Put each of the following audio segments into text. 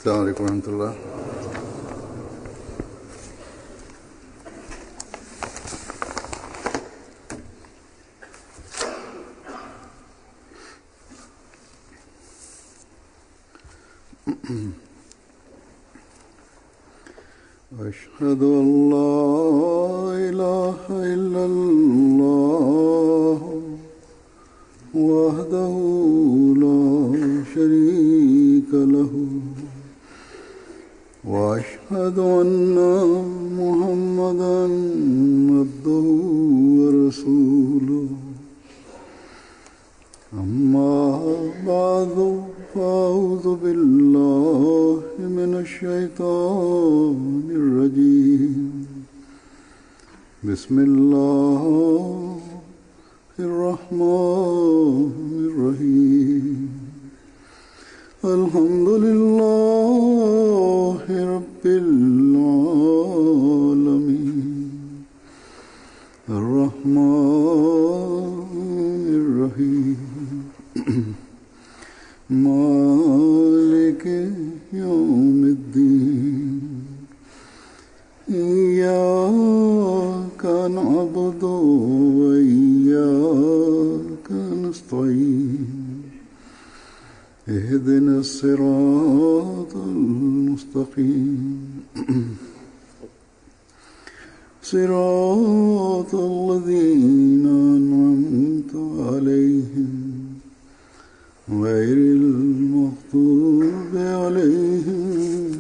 السلام عليكم ورحمة الله. أشهد أن لا إله إلا الله وحده لا شريك له وأشهد أن محمدا عبده ورسوله أما بعد فأعوذ بالله من الشيطان الرجيم بسم الله الرحمن الرحيم الحمد لله رب العالمين الرحمن الرحيم مالك يوم الدين إياك نعبد وإياك نستعين اهدنا الصراط المستقيم صراط الذين أنعمت عليهم غير المغضوب عليهم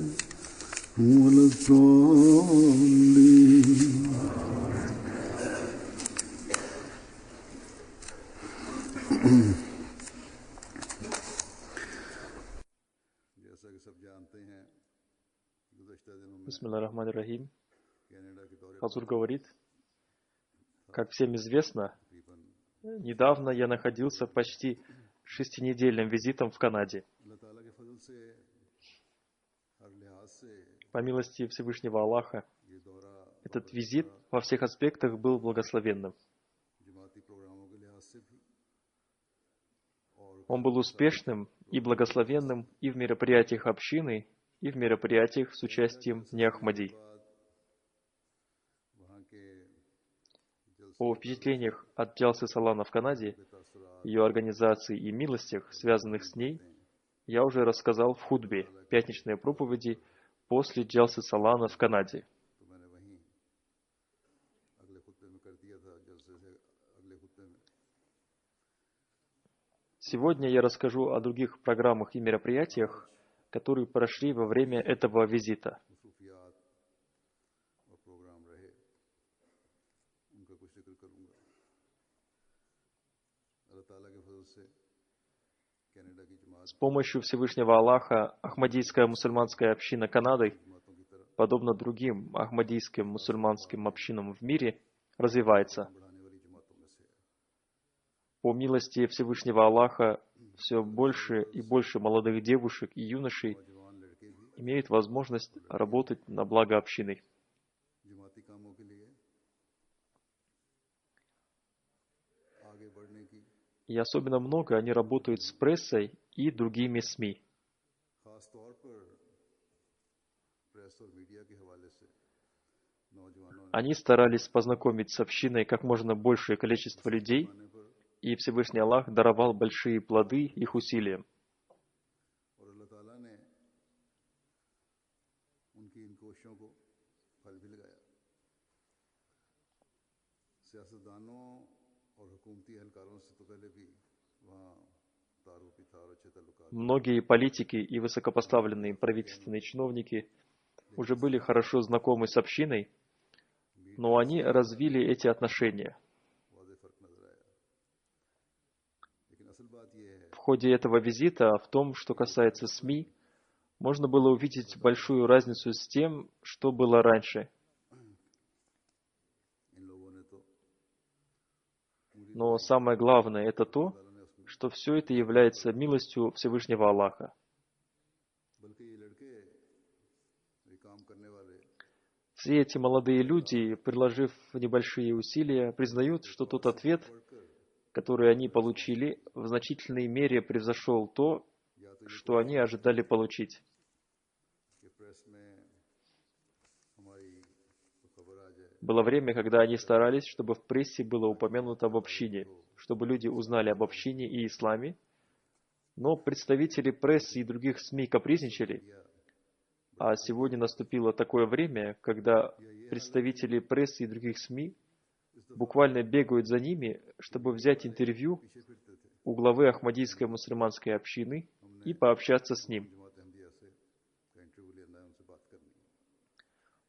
ولا الضالين. Бисмиллахир-рахманир-рахим. Хазур говорит, как всем известно, недавно я находился почти 6-недельным визитом в Канаде. По милости Всевышнего Аллаха, этот визит во всех аспектах был благословенным. Он был успешным и благословенным и в мероприятиях общины, и в мероприятиях с участием неахмади. О впечатлениях от Джалсы Салана в Канаде, ее организации и милостях, связанных с ней, я уже рассказал в хутбе, пятничной проповеди после Джалсы Салана в Канаде. Сегодня я расскажу о других программах и мероприятиях, которые прошли во время этого визита. С помощью Всевышнего Аллаха Ахмадийская мусульманская община Канады, подобно другим ахмадийским мусульманским общинам в мире, развивается. По милости Всевышнего Аллаха, все больше и больше молодых девушек и юношей имеют возможность работать на благо общины. И особенно много они работают с прессой и другими СМИ. Они старались познакомить с общиной как можно большее количество людей, и Всевышний Аллах даровал большие плоды их усилиям. Многие политики и высокопоставленные правительственные чиновники уже были хорошо знакомы с общиной, но они развили эти отношения. В ходе этого визита, в том, что касается СМИ, можно было увидеть большую разницу с тем, что было раньше. Но самое главное это то, что все это является милостью Всевышнего Аллаха. Все эти молодые люди, приложив небольшие усилия, признают, что тот ответ, который они получили, в значительной мере превзошел то, что они ожидали получить. Было время, когда они старались, чтобы в прессе было упомянуто об общине, чтобы люди узнали об общине и исламе, но представители прессы и других СМИ капризничали, а сегодня наступило такое время, когда представители прессы и других СМИ буквально бегают за ними, чтобы взять интервью у главы Ахмадийской мусульманской общины и пообщаться с ним.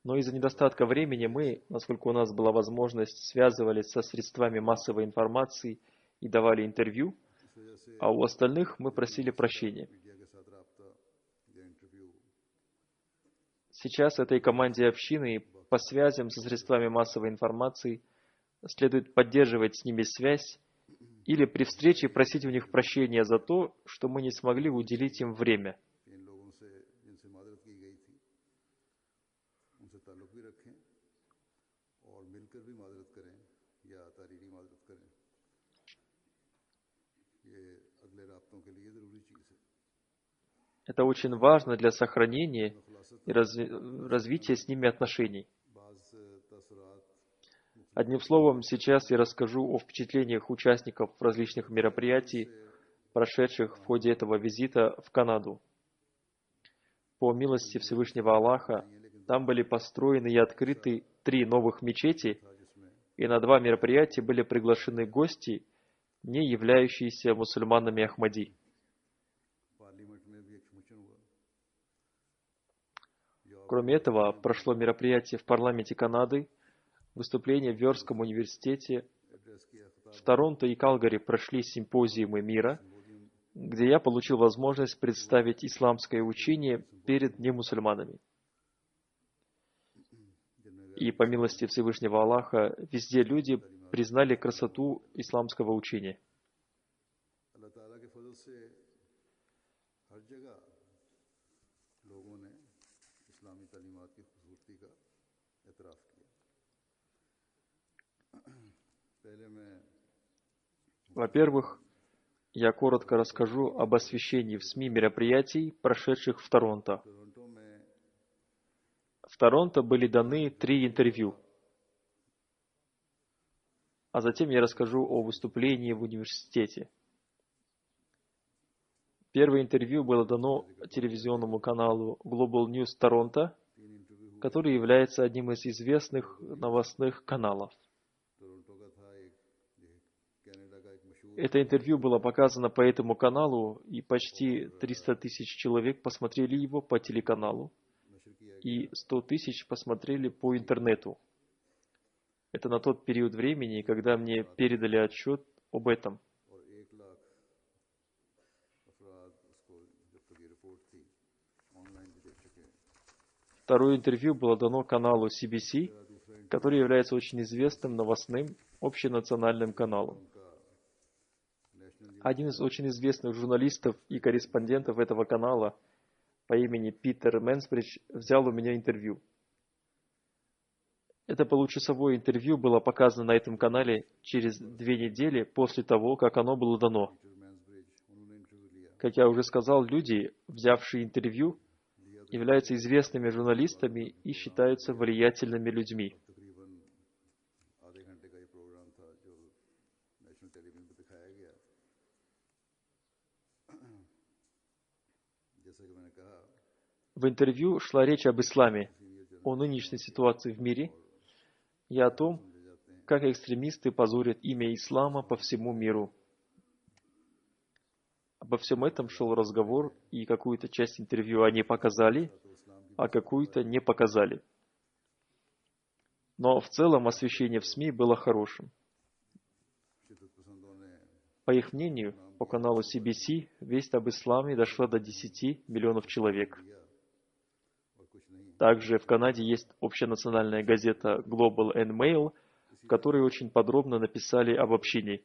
Но из-за недостатка времени мы, насколько у нас была возможность, связывались со средствами массовой информации и давали интервью, а у остальных мы просили прощения. Сейчас этой команде общины по связям со средствами массовой информации следует поддерживать с ними связь или при встрече просить у них прощения за то, что мы не смогли уделить им время. Это очень важно для сохранения и развития с ними отношений. Одним словом, сейчас я расскажу о впечатлениях участников различных мероприятий, прошедших в ходе этого визита в Канаду. По милости Всевышнего Аллаха, там были построены и открыты 3 новых мечети, и на 2 мероприятия были приглашены гости, не являющиеся мусульманами Ахмади. Кроме этого, прошло мероприятие в парламенте Канады, выступление в Йоркском университете, в Торонто и Калгари прошли симпозиумы мира, где я получил возможность представить исламское учение перед немусульманами. И по милости Всевышнего Аллаха, везде люди признали красоту исламского учения. Во-первых, я коротко расскажу об освещении в СМИ мероприятий, прошедших в Торонто. В Торонто были даны 3 интервью, а затем я расскажу о выступлении в университете. Первое интервью было дано телевизионному каналу Global News Торонто, который является одним из известных новостных каналов. Это интервью было показано по этому каналу, и почти 300 тысяч человек посмотрели его по телеканалу, и 100 тысяч посмотрели по интернету. Это на тот период времени, когда мне передали отчет об этом. Второе интервью было дано каналу CBC, который является очень известным новостным общенациональным каналом. Один из очень известных журналистов и корреспондентов этого канала по имени Питер Мэнсбридж взял у меня интервью. Это получасовое интервью было показано на этом канале через 2 недели после того, как оно было дано. Как я уже сказал, люди, взявшие интервью, являются известными журналистами и считаются влиятельными людьми. В интервью шла речь об исламе, о нынешней ситуации в мире и о том, как экстремисты позорят имя ислама по всему миру. Обо всем этом шел разговор, и какую-то часть интервью они показали, а какую-то не показали. Но в целом освещение в СМИ было хорошим. По их мнению, по каналу CBC весть об исламе дошла до 10 миллионов человек. Также в Канаде есть общенациональная газета Global and Mail, в которой очень подробно написали об общине.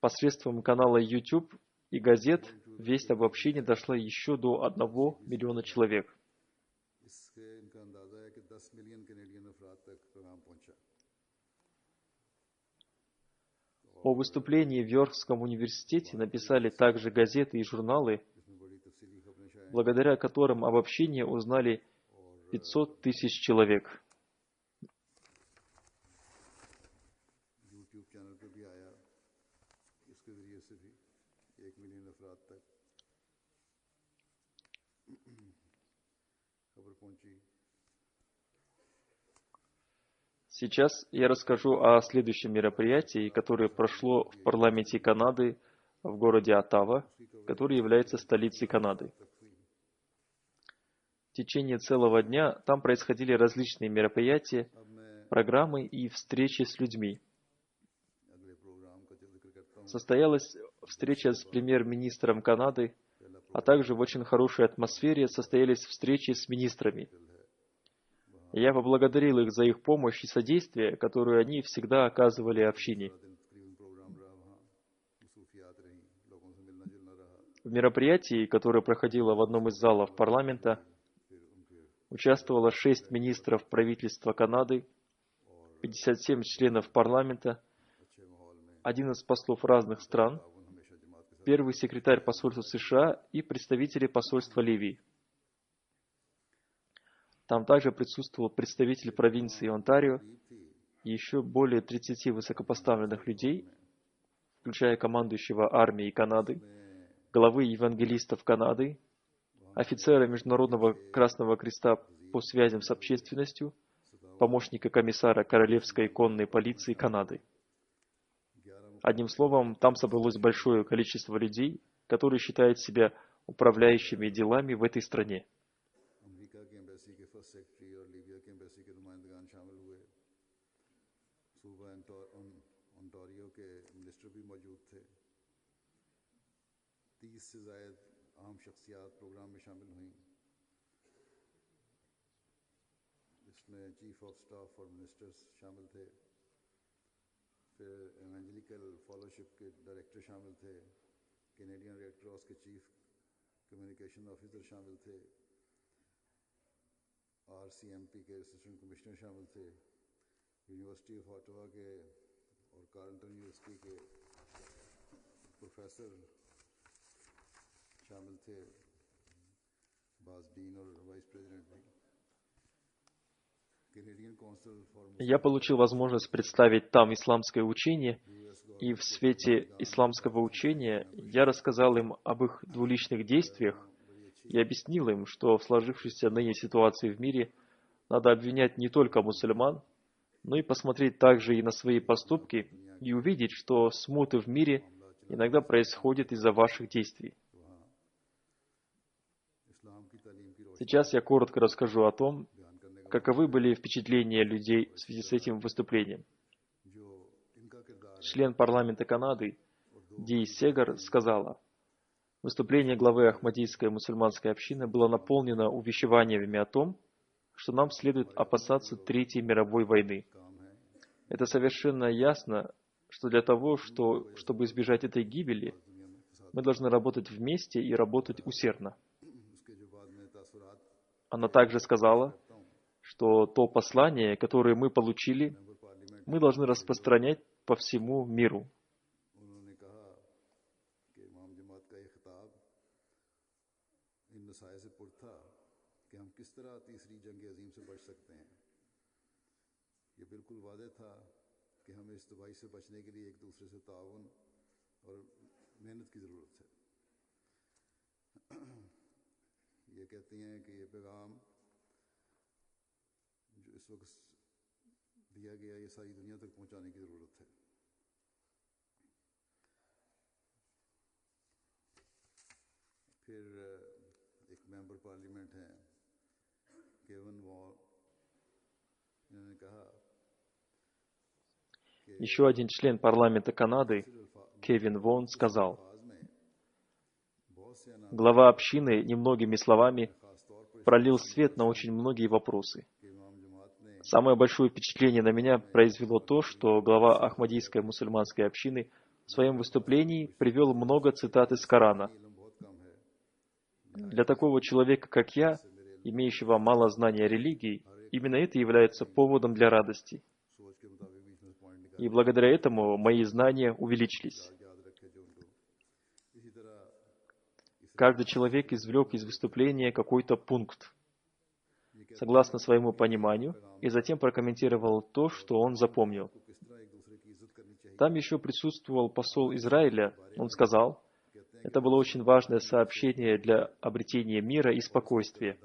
Посредством канала YouTube и газет весть об общине дошла еще до 1 миллиона человек. О выступлении в Йоркском университете написали также газеты и журналы, благодаря которым об общине узнали 500 тысяч человек. Сейчас я расскажу о следующем мероприятии, которое прошло в парламенте Канады в городе Оттава, который является столицей Канады. В течение целого дня там происходили различные мероприятия, программы и встречи с людьми. Состоялась встреча с премьер-министром Канады, а также в очень хорошей атмосфере состоялись встречи с министрами. Я поблагодарил их за их помощь и содействие, которую они всегда оказывали общине. В мероприятии, которое проходило в одном из залов парламента, участвовало 6 министров правительства Канады, 57 членов парламента, 11 послов разных стран, первый секретарь посольства США и представители посольства Ливии. Там также присутствовал представитель провинции Онтарио и еще более 30 высокопоставленных людей, включая командующего армией Канады, главы евангелистов Канады, офицера Международного Красного Креста по связям с общественностью, помощника комиссара Королевской конной полиции Канады. Одним словом, там собралось большое количество людей, которые считают себя управляющими делами в этой стране. Chief of staff और मिनिस्टर्स शामिल थे, फिर एवेंजलिकल फॉलोशिप के डायरेक्टर शामिल थे, कैनेडियन रेड क्रॉस के चीफ कम्युनिकेशन ऑफिसर शामिल थे, आरसीएमपी के असिस्टेंट कमिश्नर शामिल थे, यूनिवर्सिटी ऑफ ऑटावा के और कार्लटन यूनिवर्सिटी के प्रोफेसर शामिल थे, बास डीन और वाइस प्रेसिडेंट भी। Я получил возможность представить там исламское учение, и в свете исламского учения я рассказал им об их двуличных действиях и объяснил им, что в сложившейся ныне ситуации в мире надо обвинять не только мусульман, но и посмотреть также и на свои поступки и увидеть, что смуты в мире иногда происходят из-за ваших действий. Сейчас я коротко расскажу о том, каковы были впечатления людей в связи с этим выступлением. Член парламента Канады Ди Сегар сказала, выступление главы Ахмадийской мусульманской общины было наполнено увещеваниями о том, что нам следует опасаться Третьей мировой войны. Это совершенно ясно, что для того, чтобы избежать этой гибели, мы должны работать вместе и работать усердно. Она также сказала, что то послание, которое мы получили, мы должны распространять по всему миру. जो इस वक्त दिया गया ये सारी दुनिया तक पहुंचाने की ज़रूरत है। फिर एक मेंबर पार्लियामेंट हैं केविन वॉन, इन्होंने कहा Еще один член парламента Канады, Кевин Вон, сказал, глава общины немногими словами пролил свет на очень многие вопросы. Самое большое впечатление на меня произвело то, что глава Ахмадийской мусульманской общины в своем выступлении привел много цитат из Корана. Для такого человека, как я, имеющего мало знания религии, именно это является поводом для радости. И благодаря этому мои знания увеличились. Каждый человек извлек из выступления какой-то пункт, согласно своему пониманию, и затем прокомментировал то, что он запомнил. Там еще присутствовал посол Израиля. Он сказал, это было очень важное сообщение для обретения мира и спокойствия.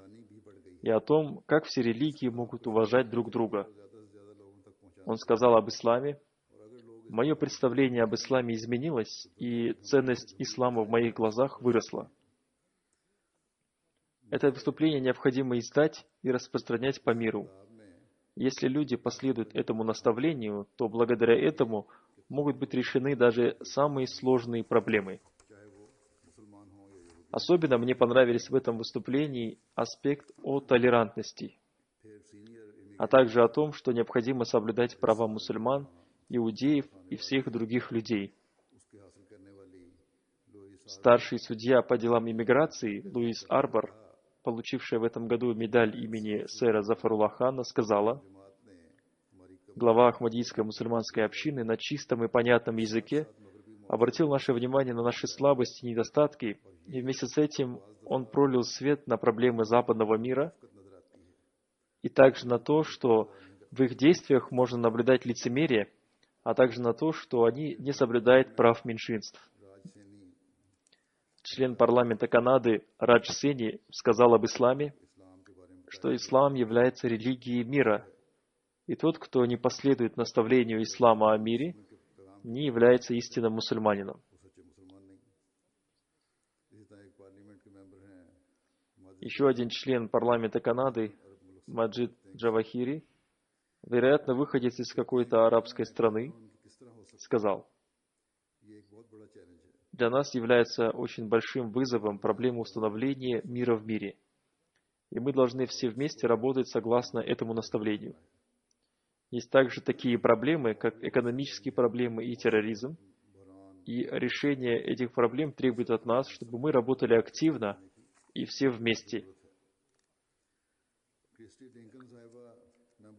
и о том, как все религии могут уважать друг друга. Он сказал об исламе: «Мое представление об исламе изменилось, и ценность ислама в моих глазах выросла». Это выступление необходимо издать и распространять по миру. Если люди последуют этому наставлению, то благодаря этому могут быть решены даже самые сложные проблемы. Особенно мне понравились в этом выступлении аспект о толерантности, а также о том, что необходимо соблюдать права мусульман, иудеев и всех других людей. Старший судья по делам иммиграции Луис Арбор, получившая в этом году медаль имени сэра Зафарулла Хана, сказала: глава Ахмадийской мусульманской общины на чистом и понятном языке обратил наше внимание на наши слабости и недостатки, и вместе с этим он пролил свет на проблемы западного мира и также на то, что в их действиях можно наблюдать лицемерие, а также на то, что они не соблюдают прав меньшинств. Член парламента Канады Радж Сени сказал об исламе, что ислам является религией мира, и тот, кто не последует наставлению ислама о мире, не является истинным мусульманином. Еще один член парламента Канады, Маджид Джавахири, вероятно, выходец из какой-то арабской страны, сказал: для нас является очень большим вызовом проблема установления мира в мире, и мы должны все вместе работать согласно этому наставлению. Есть также такие проблемы, как экономические проблемы и терроризм, и решение этих проблем требует от нас, чтобы мы работали активно и все вместе.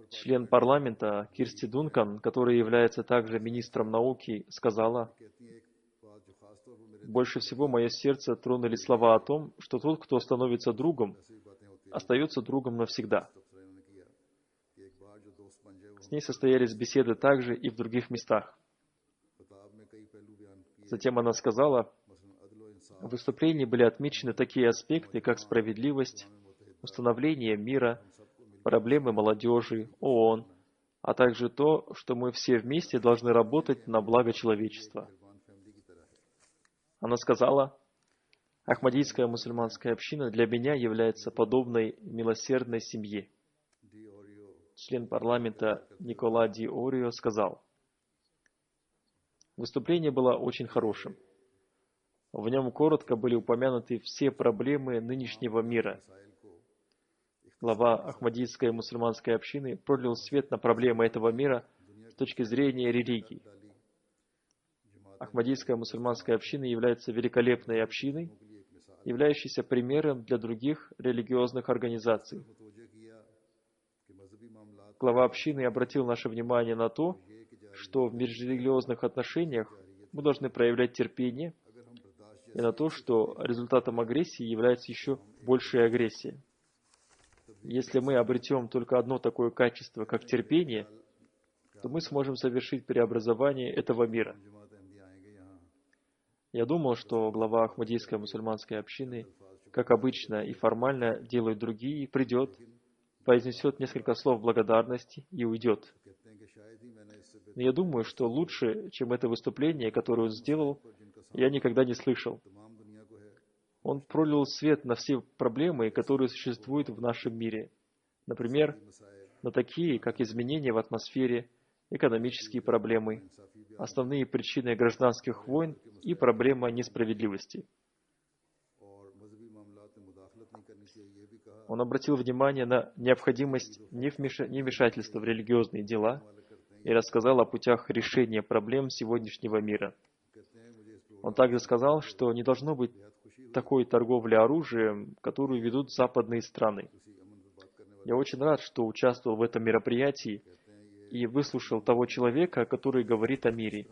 Член парламента Кирсти Дункан, которая является также министром науки, сказала: больше всего мое сердце тронули слова о том, что тот, кто становится другом, остается другом навсегда. С ней состоялись беседы также и в других местах. Затем она сказала: в выступлении были отмечены такие аспекты, как справедливость, установление мира, проблемы молодежи, ООН, а также то, что мы все вместе должны работать на благо человечества. Она сказала: Ахмадийская мусульманская община для меня является подобной милосердной семье. Член парламента Никола Ди Орио сказал: выступление было очень хорошим. В нем коротко были упомянуты все проблемы нынешнего мира. Глава Ахмадийской мусульманской общины пролил свет на проблемы этого мира с точки зрения религии. Ахмадийская мусульманская община является великолепной общиной, являющейся примером для других религиозных организаций. Глава общины обратил наше внимание на то, что в межрелигиозных отношениях мы должны проявлять терпение, и на то, что результатом агрессии является еще большая агрессия. Если мы обретем только одно такое качество, как терпение, то мы сможем совершить преобразование этого мира. Я думал, что глава Ахмадийской мусульманской общины, как обычно и формально делают другие, придет, произнесет несколько слов благодарности и уйдет. Но я думаю, что лучше, чем это выступление, которое он сделал, я никогда не слышал. Он пролил свет на все проблемы, которые существуют в нашем мире. Например, на такие, как изменения в атмосфере, экономические проблемы, основные причины гражданских войн и проблема несправедливости. Он обратил внимание на необходимость невмешательства в религиозные дела и рассказал о путях решения проблем сегодняшнего мира. Он также сказал, что не должно быть такой торговли оружием, которую ведут западные страны. Я очень рад, что участвовал в этом мероприятии и выслушал того человека, который говорит о мире.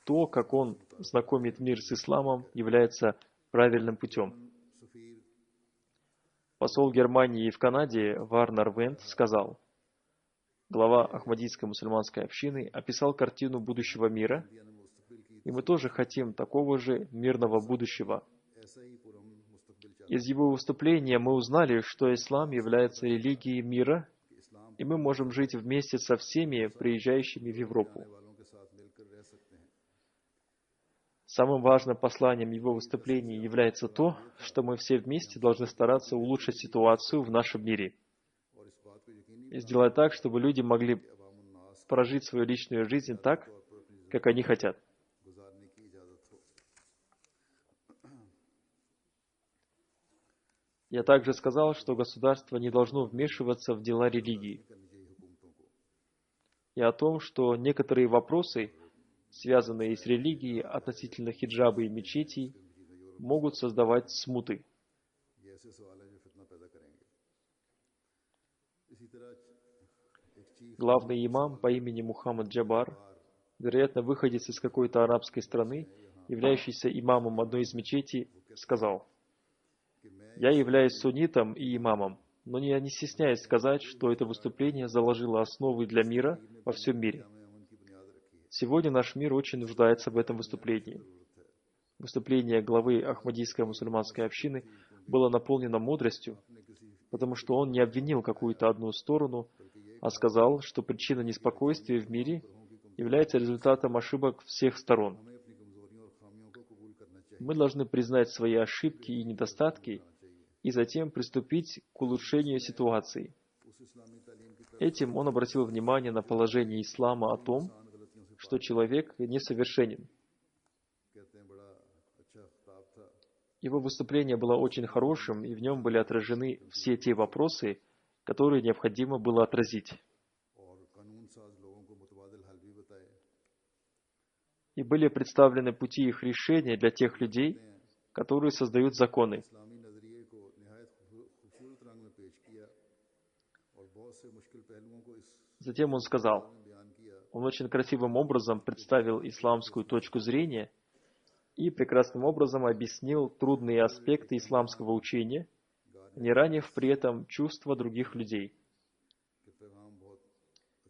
То, как он знакомит мир с исламом, является правильным путем. Посол Германии в Канаде Варнер Вент сказал: глава Ахмадийской мусульманской общины описал картину будущего мира, и мы тоже хотим такого же мирного будущего, Из его выступления мы узнали, что ислам является религией мира, и мы можем жить вместе со всеми приезжающими в Европу. Самым важным посланием его выступления является то, что мы все вместе должны стараться улучшить ситуацию в нашем мире и сделать так, чтобы люди могли прожить свою личную жизнь так, как они хотят. Я также сказал, что государство не должно вмешиваться в дела религии. И о том, что некоторые вопросы, связанные с религией относительно хиджаба и мечетей, могут создавать смуты. Главный имам по имени Мухаммад Джабар, вероятно, выходец из какой-то арабской страны, являющийся имамом одной из мечетей, сказал: «Я являюсь суннитом и имамом, но я не стесняюсь сказать, что это выступление заложило основы для мира во всем мире. Сегодня наш мир очень нуждается в этом выступлении». Выступление главы Ахмадийской мусульманской общины было наполнено мудростью, потому что он не обвинил какую-то одну сторону, а сказал, что причина неспокойствия в мире является результатом ошибок всех сторон. Мы должны признать свои ошибки и недостатки и затем приступить к улучшению ситуации. Этим он обратил внимание на положение ислама о том, что человек несовершенен. Его выступление было очень хорошим, и в нем были отражены все те вопросы, которые необходимо было отразить. И были представлены пути их решения для тех людей, которые создают законы. Затем он сказал, он очень красивым образом представил исламскую точку зрения и прекрасным образом объяснил трудные аспекты исламского учения, не ранив при этом чувства других людей.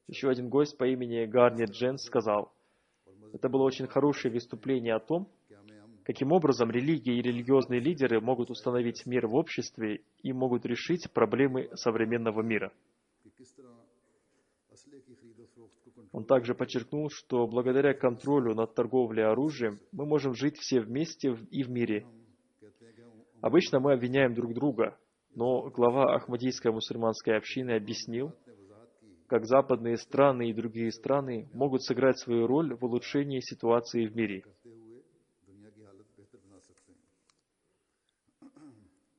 Еще один гость по имени Гарнет Дженс сказал, это было очень хорошее выступление о том, каким образом религия и религиозные лидеры могут установить мир в обществе и могут решить проблемы современного мира. Он также подчеркнул, что благодаря контролю над торговлей оружием мы можем жить все вместе и в мире. Обычно мы обвиняем друг друга, но глава Ахмадийской мусульманской общины объяснил, как западные страны и другие страны могут сыграть свою роль в улучшении ситуации в мире.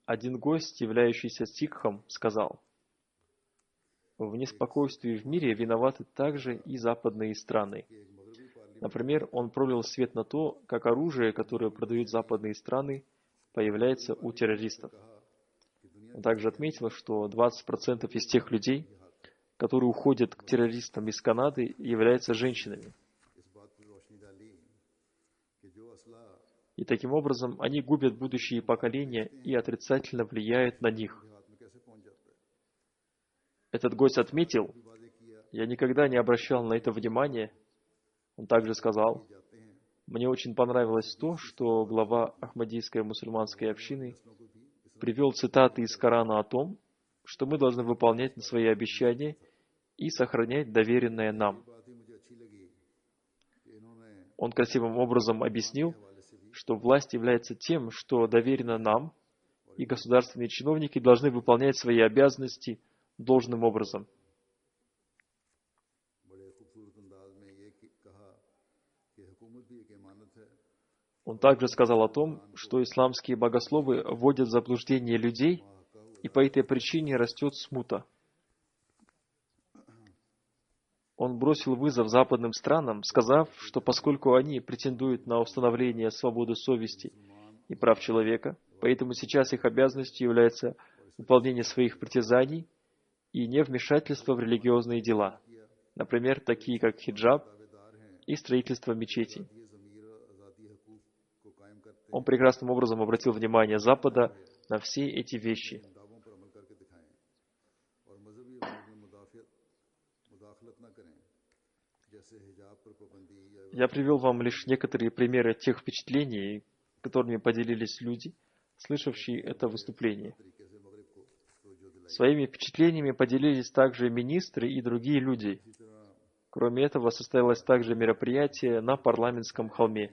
Один гость, являющийся сикхом, сказал, в неспокойствии в мире виноваты также и западные страны. Например, он пролил свет на то, как оружие, которое продают западные страны, появляется у террористов. Он также отметил, что 20% из тех людей, которые уходят к террористам из Канады, являются женщинами. И таким образом они губят будущие поколения и отрицательно влияют на них. Этот гость отметил, я никогда не обращал на это внимания. Он также сказал, мне очень понравилось то, что глава Ахмадийской мусульманской общины привел цитаты из Корана о том, что мы должны выполнять свои обещания и сохранять доверенное нам. Он красивым образом объяснил, что власть является тем, что доверено нам, и государственные чиновники должны выполнять свои обязанности должным образом. Он также сказал о том, что исламские богословы вводят в заблуждение людей, и по этой причине растет смута. Он бросил вызов западным странам, сказав, что поскольку они претендуют на установление свободы совести и прав человека, поэтому сейчас их обязанностью является выполнение своих притязаний и невмешательство в религиозные дела, например, такие как хиджаб и строительство мечетей. Он прекрасным образом обратил внимание Запада на все эти вещи. Я привел вам лишь некоторые примеры тех впечатлений, которыми поделились люди, слышавший это выступление. Своими впечатлениями поделились также министры и другие люди. Кроме этого, состоялось также мероприятие на парламентском холме.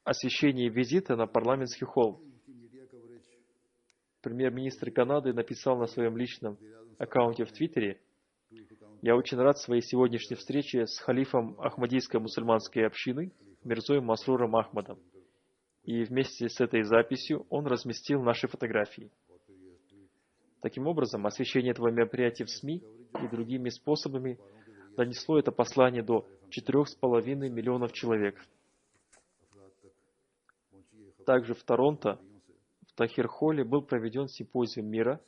Освещение визита на парламентский холм. Премьер-министр Канады написал на своем личном аккаунте в Твиттере: «Я очень рад своей сегодняшней встрече с халифом Ахмадийской мусульманской общины Мирзой Масруром Ахмадом». И вместе с этой записью он разместил наши фотографии. Таким образом, освещение этого мероприятия в СМИ и другими способами донесло это послание до 4,5 миллионов человек. Также в Торонто, в Тахир-холле, был проведен симпозиум мира,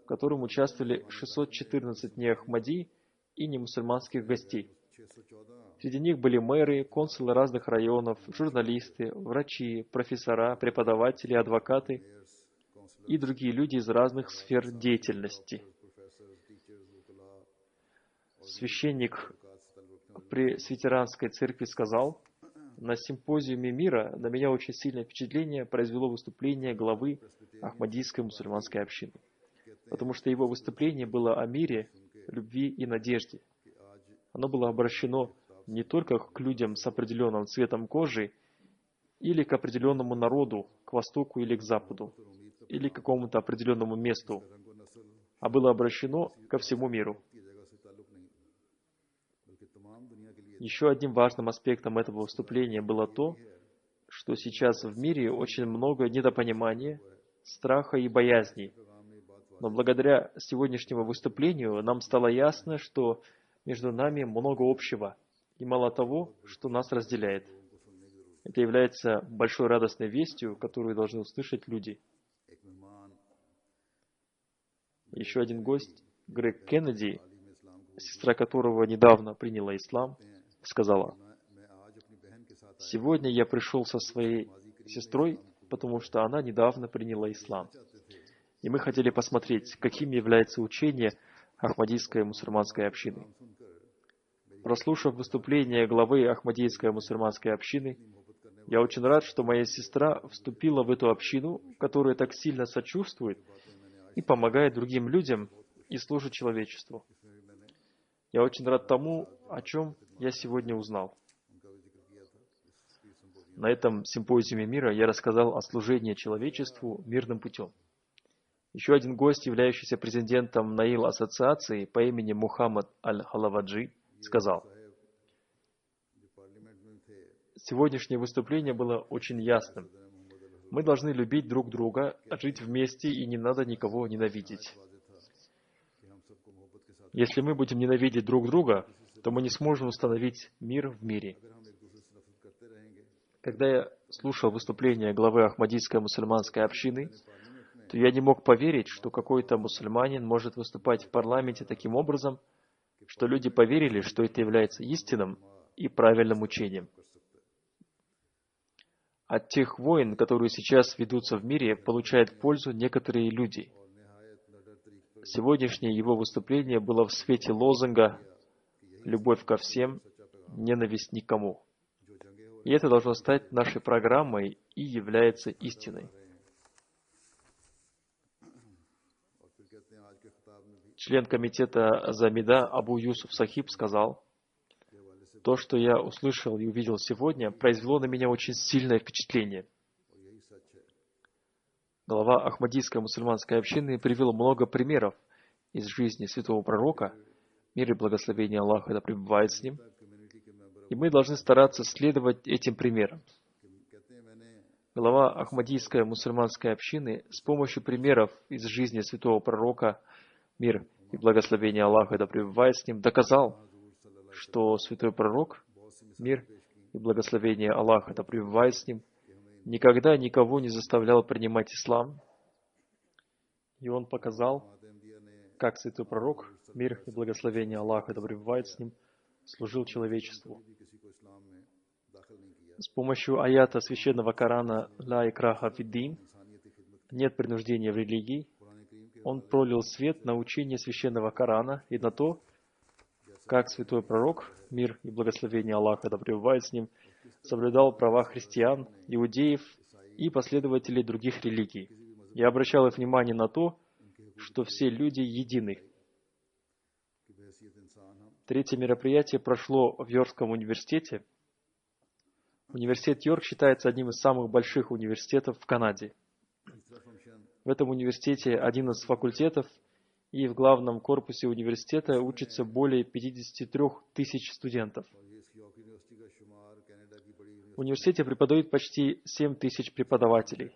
в котором участвовали 614 неахмади и немусульманских гостей. Среди них были мэры, консулы разных районов, журналисты, врачи, профессора, преподаватели, адвокаты и другие люди из разных сфер деятельности. Священник Пресвитерианской церкви сказал: «На симпозиуме мира на меня очень сильное впечатление произвело выступление главы Ахмадийской мусульманской общины, потому что его выступление было о мире, любви и надежде. Оно было обращено не только к людям с определенным цветом кожи или к определенному народу, к востоку или к западу, или к какому-то определенному месту, а было обращено ко всему миру». Еще одним важным аспектом этого выступления было то, что сейчас в мире очень много недопонимания, страха и боязни. Но благодаря сегодняшнему выступлению нам стало ясно, что между нами много общего и мало того, что нас разделяет. Это является большой радостной вестью, которую должны услышать люди. Еще один гость, Грег Кеннеди, сестра которого недавно приняла ислам, сказала: «Сегодня я пришел со своей сестрой, потому что она недавно приняла ислам. И мы хотели посмотреть, каким является учение Ахмадийской мусульманской общины». Прослушав выступление главы Ахмадийской мусульманской общины, я очень рад, что моя сестра вступила в эту общину, которая так сильно сочувствует и помогает другим людям и служит человечеству. Я очень рад тому, о чем я сегодня узнал. На этом симпозиуме мира я рассказал о служении человечеству мирным путем. Еще один гость, являющийся президентом Наил Ассоциации по имени Мухаммад Аль-Халаваджи, сказал: «Сегодняшнее выступление было очень ясным. Мы должны любить друг друга, жить вместе, и не надо никого ненавидеть. Если мы будем ненавидеть друг друга, то мы не сможем установить мир в мире». Когда я слушал выступление главы Ахмадийской мусульманской общины, то я не мог поверить, что какой-то мусульманин может выступать в парламенте таким образом, что люди поверили, что это является истинным и правильным учением. От тех войн, которые сейчас ведутся в мире, получают пользу некоторые люди. Сегодняшнее его выступление было в свете лозунга «Любовь ко всем, ненависть никому». И это должно стать нашей программой и является истиной. Член комитета Замида Абу Юсуф Сахиб сказал: «То, что я услышал и увидел сегодня, произвело на меня очень сильное впечатление». Глава Ахмадийской мусульманской общины привел много примеров из жизни святого пророка, мир и благословение Аллаха да пребывает с ним, и мы должны стараться следовать этим примерам. Глава Ахмадийской мусульманской общины с помощью примеров из жизни святого пророка, мир и благословение Аллаха да пребывает с ним, доказал, что святой пророк, мир и благословение Аллаха да пребывает с ним, никогда никого не заставлял принимать ислам, и он показал, как святой пророк, мир и благословение Аллаха да пребывает с ним, служил человечеству. С помощью аята священного Корана «Ла икраха фиддин» «Нет принуждения в религии», он пролил свет на учение священного Корана и на то, как святой пророк, мир и благословение Аллаха да пребывает с ним, соблюдал права христиан, иудеев и последователей других религий. Я обращал их внимание на то, что все люди едины. Третье мероприятие прошло в Йоркском университете. Университет Йорк считается одним из самых больших университетов в Канаде. В этом университете 11 факультетов, и в главном корпусе университета учатся более 53 тысяч студентов. В университете преподают почти 7 тысяч преподавателей.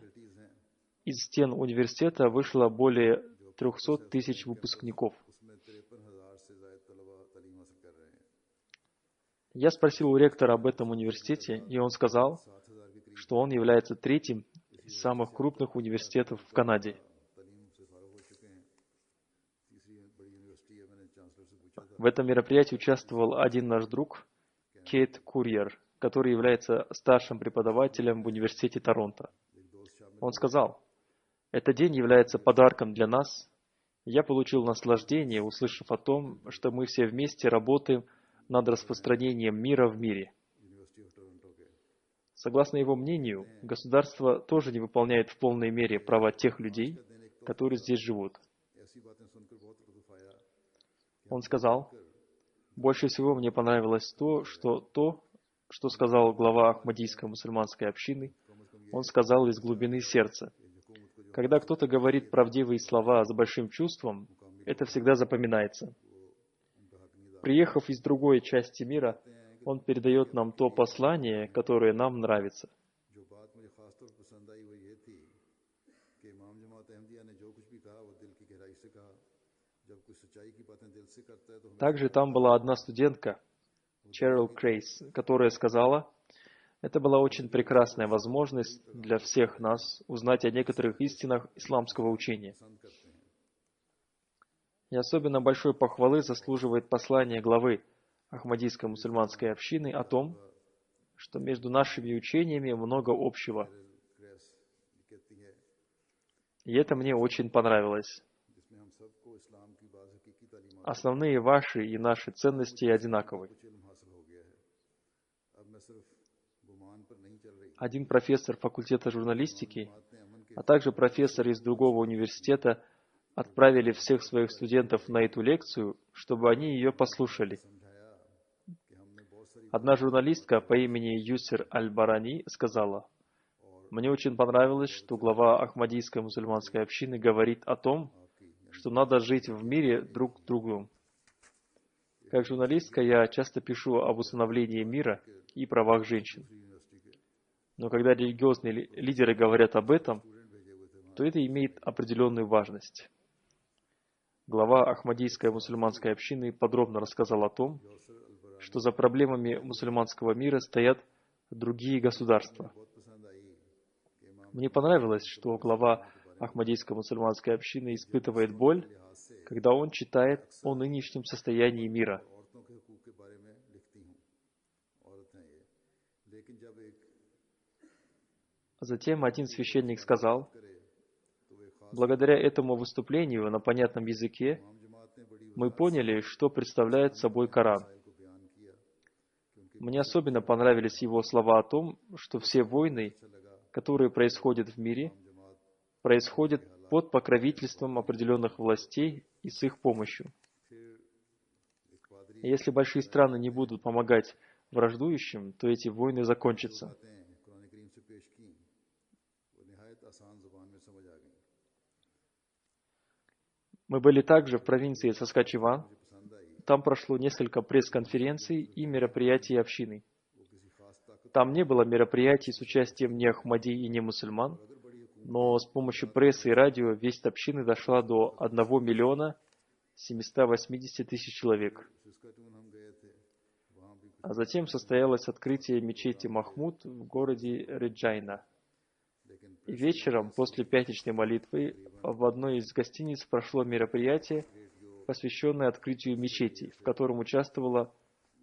Из стен университета вышло более 300 тысяч выпускников. Я спросил у ректора об этом университете, и он сказал, что он является третьим из самых крупных университетов в Канаде. В этом мероприятии участвовал один наш друг, Кейт Курьер, который является старшим преподавателем в университете Торонто. Он сказал, «Этот день является подарком для нас. Я получил наслаждение, услышав о том, что мы все вместе работаем над распространением мира в мире». Согласно его мнению, государство тоже не выполняет в полной мере права тех людей, которые здесь живут. Он сказал, «Больше всего мне понравилось то, что сказал глава Ахмадийской мусульманской общины, он сказал из глубины сердца. Когда кто-то говорит правдивые слова с большим чувством, это всегда запоминается. Приехав из другой части мира, он передает нам то послание, которое нам нравится. Также там была одна студентка, Черил Крейс, которая сказала, это была очень прекрасная возможность для всех нас узнать о некоторых истинах исламского учения. И особенно большой похвалы заслуживает послание главы Ахмадийской мусульманской общины о том, что между нашими учениями много общего. И это мне очень понравилось. Основные ваши и наши ценности одинаковы. Один профессор факультета журналистики, а также профессор из другого университета отправили всех своих студентов на эту лекцию, чтобы они ее послушали. Одна журналистка по имени Юсер Аль-Барани сказала, «Мне очень понравилось, что глава Ахмадийской мусульманской общины говорит о том, что надо жить в мире друг с другом. Как журналистка я часто пишу об установлении мира и правах женщин. Но когда религиозные лидеры говорят об этом, то это имеет определенную важность». Глава Ахмадийской мусульманской общины подробно рассказал о том, что за проблемами мусульманского мира стоят другие государства. Мне понравилось, что глава Ахмадийской мусульманской общины испытывает боль, когда он читает о нынешнем состоянии мира. Затем один священник сказал, благодаря этому выступлению на понятном языке мы поняли, что представляет собой Коран. Мне особенно понравились его слова о том, что все войны, которые происходят в мире, происходят под покровительством определенных властей и с их помощью. И если большие страны не будут помогать враждующим, то эти войны закончатся. Мы были также в провинции Саскачеван. Там прошло несколько пресс-конференций и мероприятий общины. Там не было мероприятий с участием не ахмади и не мусульман, но с помощью прессы и радио весть общины дошла до 1 миллиона 780 тысяч человек. А затем состоялось открытие мечети Махмуд в городе Реджайна. И вечером, после пятничной молитвы, в одной из гостиниц прошло мероприятие, посвященное открытию мечети, в котором участвовало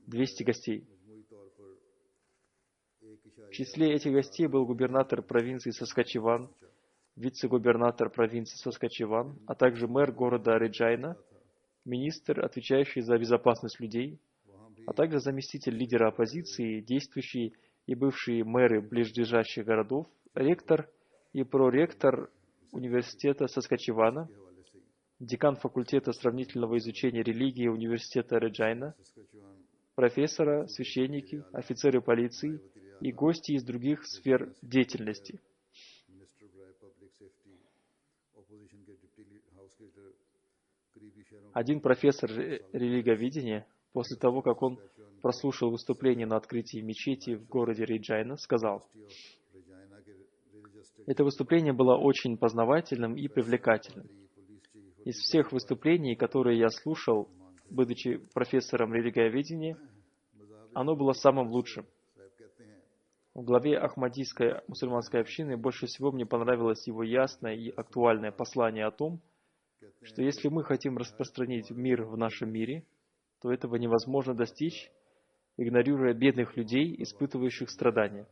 200 гостей. В числе этих гостей был губернатор провинции Саскачеван, вице-губернатор провинции Саскачеван, а также мэр города Реджайна, министр, отвечающий за безопасность людей, а также заместитель лидера оппозиции, действующий и бывшие мэры ближайших городов, ректор и проректор университета Саскачевана, декан факультета сравнительного изучения религии университета Реджайна, профессора, священники, офицеры полиции и гости из других сфер деятельности. Один профессор религоведения, после того, как он прослушал выступление на открытии мечети в городе Реджайна, сказал: «Это выступление было очень познавательным и привлекательным. Из всех выступлений, которые я слушал, будучи профессором религоведения, оно было самым лучшим. В главе Ахмадийской мусульманской общины больше всего мне понравилось его ясное и актуальное послание о том, что если мы хотим распространить мир в нашем мире, то этого невозможно достичь, игнорируя бедных людей, испытывающих страдания.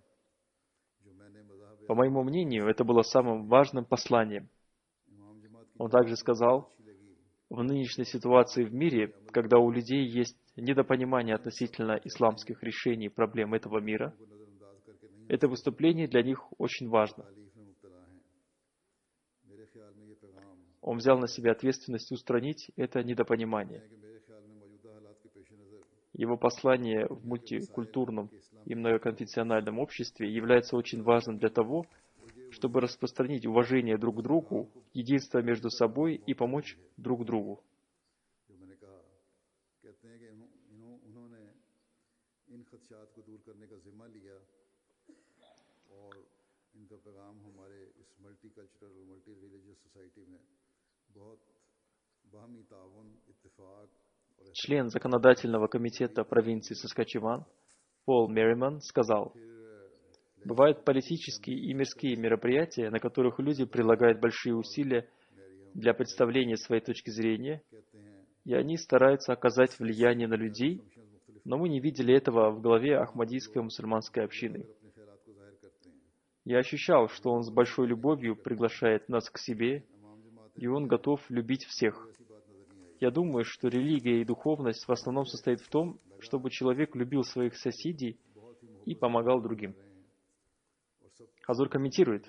По моему мнению, это было самым важным посланием». Он также сказал: «В нынешней ситуации в мире, когда у людей есть недопонимание относительно исламских решений проблем этого мира, это выступление для них очень важно». Он взял на себя ответственность устранить это недопонимание. Его послание в мультикультурном и многоконфессиональном обществе является очень важным для того, чтобы распространить уважение друг к другу, единство между собой и помочь друг другу. Член законодательного комитета провинции Саскачеван Пол Мерриман сказал: «Бывают политические и мирские мероприятия, на которых люди прилагают большие усилия для представления своей точки зрения, и они стараются оказать влияние на людей, но мы не видели этого в главе Ахмадийской мусульманской общины. Я ощущал, что он с большой любовью приглашает нас к себе, и он готов любить всех. Я думаю, что религия и духовность в основном состоит в том, чтобы человек любил своих соседей и помогал другим». Хазур комментирует: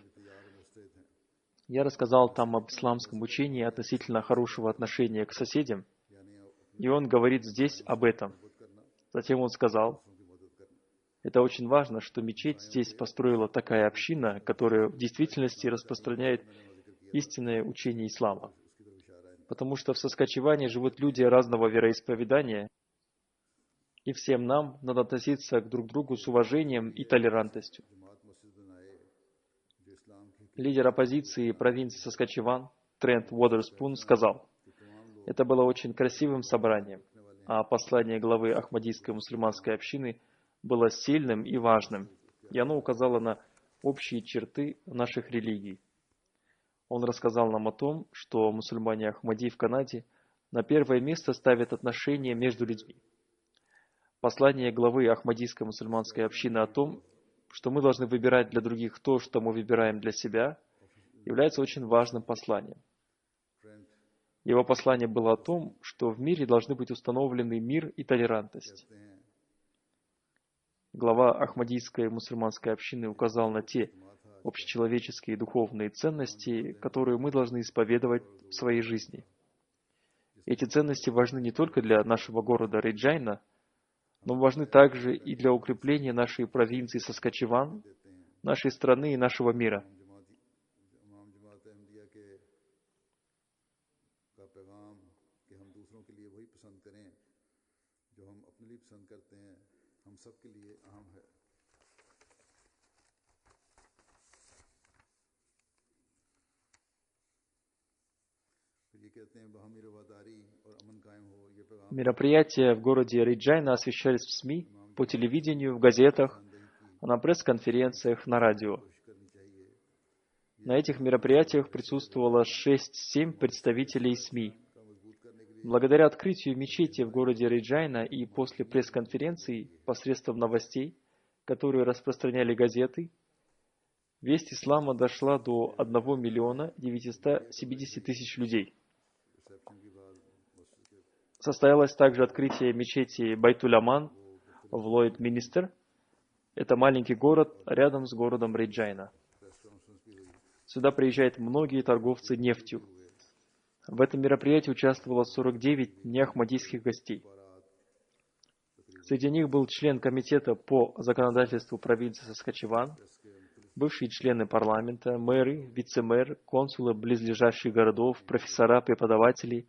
«Я рассказал там об исламском учении относительно хорошего отношения к соседям, и он говорит здесь об этом. Затем он сказал: это очень важно, что мечеть здесь построила такая община, которая в действительности распространяет истинное учение ислама. Потому что в Саскачеване живут люди разного вероисповедания, и всем нам надо относиться друг к другу с уважением и толерантностью». Лидер оппозиции провинции Саскачеван Трент Уодерспун сказал: «Это было очень красивым собранием, а послание главы Ахмадийской мусульманской общины было сильным и важным, и оно указало на общие черты наших религий. Он рассказал нам о том, что мусульмане Ахмади в Канаде на первое место ставят отношения между людьми. Послание главы Ахмадийской мусульманской общины о том, что мы должны выбирать для других то, что мы выбираем для себя, является очень важным посланием. Его послание было о том, что в мире должны быть установлены мир и толерантность. Глава Ахмадийской мусульманской общины указал на те общечеловеческие и духовные ценности, которые мы должны исповедовать в своей жизни. Эти ценности важны не только для нашего города Реджайна, но важны также и для укрепления нашей провинции Саскачеван, нашей страны и нашего мира. Мероприятия в городе Реджайна освещались в СМИ, по телевидению, в газетах, на пресс-конференциях, на радио. На этих мероприятиях присутствовало 6-7 представителей СМИ. Благодаря открытию мечети в городе Реджайна и после пресс-конференции посредством новостей, которые распространяли газеты, весть ислама дошла до 1 миллиона 970 тысяч людей. Состоялось также открытие мечети Байтуль-Аман в Ллойд-Минстер, Это маленький город рядом с городом Реджайна. Сюда приезжают многие торговцы нефтью. В этом мероприятии участвовало 49 неахмадийских гостей. Среди них был член комитета по законодательству провинции Саскачеван, бывшие члены парламента, мэры, вице-мэр, консулы близлежащих городов, профессора, преподаватели,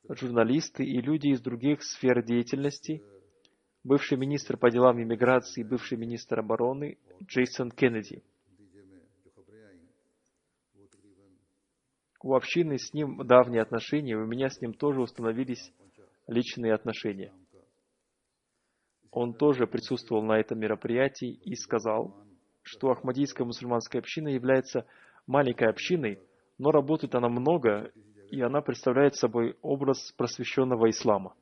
журналисты и люди из других сфер деятельности, бывший министр по делам иммиграции, бывший министр обороны Джейсон Кеннеди. У общины с ним давние отношения, у меня с ним тоже установились личные отношения. Он тоже присутствовал на этом мероприятии и сказал, что Ахмадийская мусульманская община является маленькой общиной, но работает она много, и она представляет собой образ просвещенного ислама.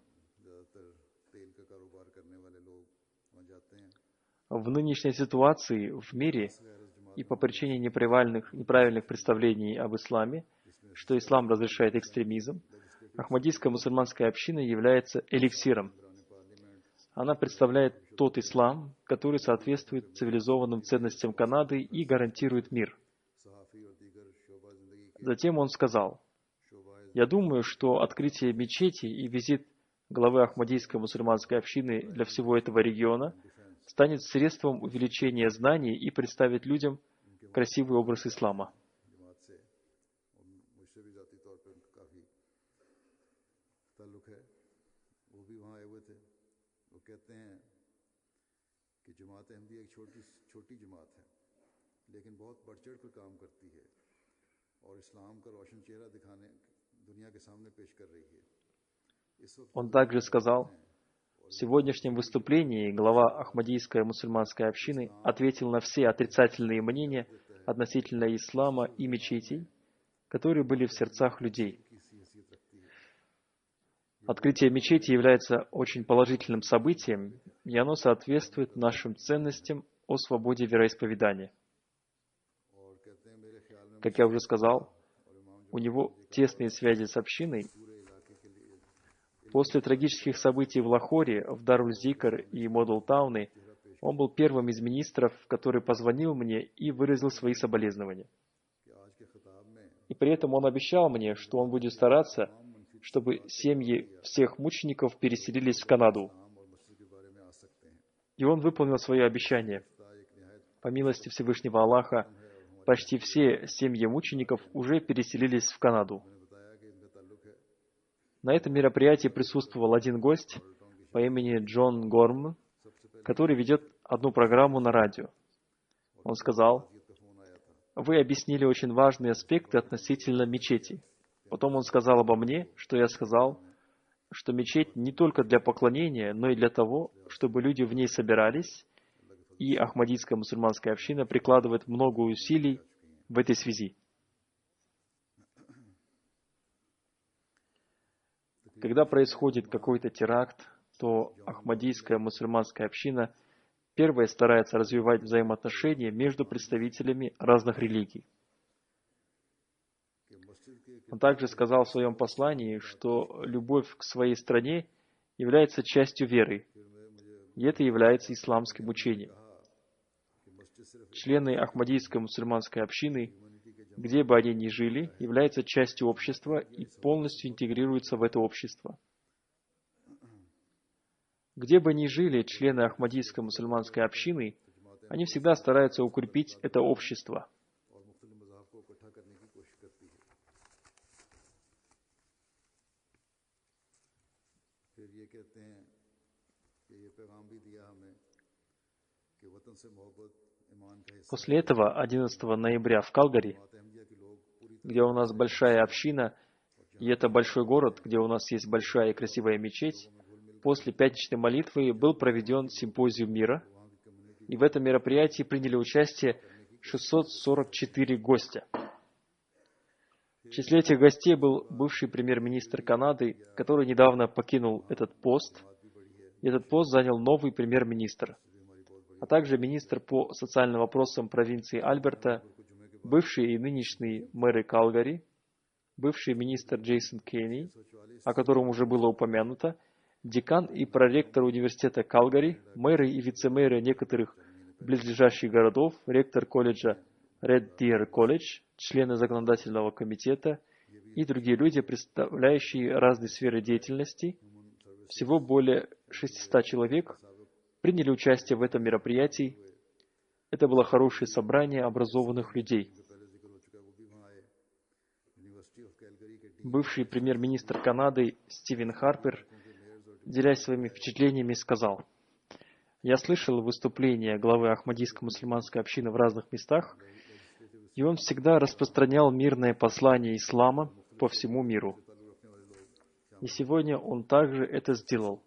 В нынешней ситуации в мире и по причине неправильных представлений об исламе, что ислам разрешает экстремизм, Ахмадийская мусульманская община является эликсиром. Она представляет тот ислам, который соответствует цивилизованным ценностям Канады и гарантирует мир. Затем он сказал, «Я думаю, что открытие мечети и визит главы Ахмадийской мусульманской общины для всего этого региона станет средством увеличения знаний и представит людям красивый образ ислама». Он также сказал, в сегодняшнем выступлении глава Ахмадийской мусульманской общины ответил на все отрицательные мнения относительно ислама и мечетей, которые были в сердцах людей. Открытие мечети является очень положительным событием, и оно соответствует нашим ценностям о свободе вероисповедания. Как я уже сказал, у него тесные связи с общиной. После трагических событий в Лахоре, в Даруль-Зикр и Модл-Тауне, он был первым из министров, который позвонил мне и выразил свои соболезнования. И при этом он обещал мне, что он будет стараться, чтобы семьи всех мучеников переселились в Канаду. И он выполнил свое обещание. По милости Всевышнего Аллаха, почти все семьи мучеников уже переселились в Канаду. На этом мероприятии присутствовал один гость по имени Джон Горм, который ведет одну программу на радио. Он сказал, «Вы объяснили очень важные аспекты относительно мечети». Потом он сказал обо мне, что я сказал, что мечеть не только для поклонения, но и для того, чтобы люди в ней собирались, и Ахмадийская мусульманская община прикладывает много усилий в этой связи. Когда происходит какой-то теракт, то Ахмадийская мусульманская община первая старается развивать взаимоотношения между представителями разных религий. Он также сказал в своем послании, что любовь к своей стране является частью веры, и это является исламским учением. Члены Ахмадийской мусульманской общины, где бы они ни жили, являются частью общества и полностью интегрируются в это общество. Где бы ни жили члены Ахмадийской мусульманской общины, они всегда стараются укрепить это общество. После этого 11 ноября в Калгари, где у нас большая община, и это большой город, где у нас есть большая и красивая мечеть, после пятничной молитвы был проведен симпозиум мира, и в этом мероприятии приняли участие 644 гостя. В числе этих гостей был бывший премьер-министр Канады, который недавно покинул этот пост, и этот пост занял новый премьер-министр, а также министр по социальным вопросам провинции Альберта, бывший и нынешний мэры Калгари, бывший министр Джейсон Кенни, о котором уже было упомянуто, декан и проректор университета Калгари, мэры и вице-мэры некоторых близлежащих городов, ректор колледжа Red Deer College, члены законодательного комитета и другие люди, представляющие разные сферы деятельности. Всего более 600 человек приняли участие в этом мероприятии. Это было хорошее собрание образованных людей. Бывший премьер-министр Канады Стивен Харпер, делясь своими впечатлениями, сказал: «Я слышал выступления главы Ахмадийской мусульманской общины в разных местах, и он всегда распространял мирное послание ислама по всему миру. И сегодня он также это сделал.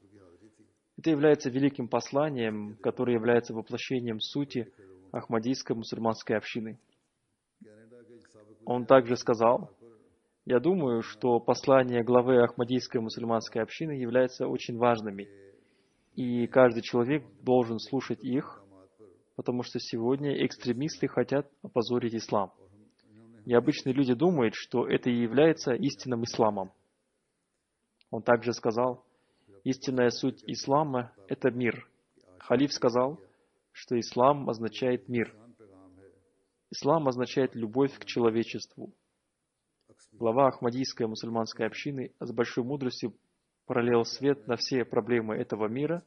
Это является великим посланием, которое является воплощением сути Ахмадийской мусульманской общины». Он также сказал: «Я думаю, что послания главы Ахмадийской мусульманской общины являются очень важными, и каждый человек должен слушать их, потому что сегодня экстремисты хотят опозорить ислам. И обычные люди думают, что это и является истинным исламом». Он также сказал: «Истинная суть ислама – это мир». Халиф сказал, что ислам означает мир. Ислам означает любовь к человечеству. Глава Ахмадийской мусульманской общины с большой мудростью пролил свет на все проблемы этого мира,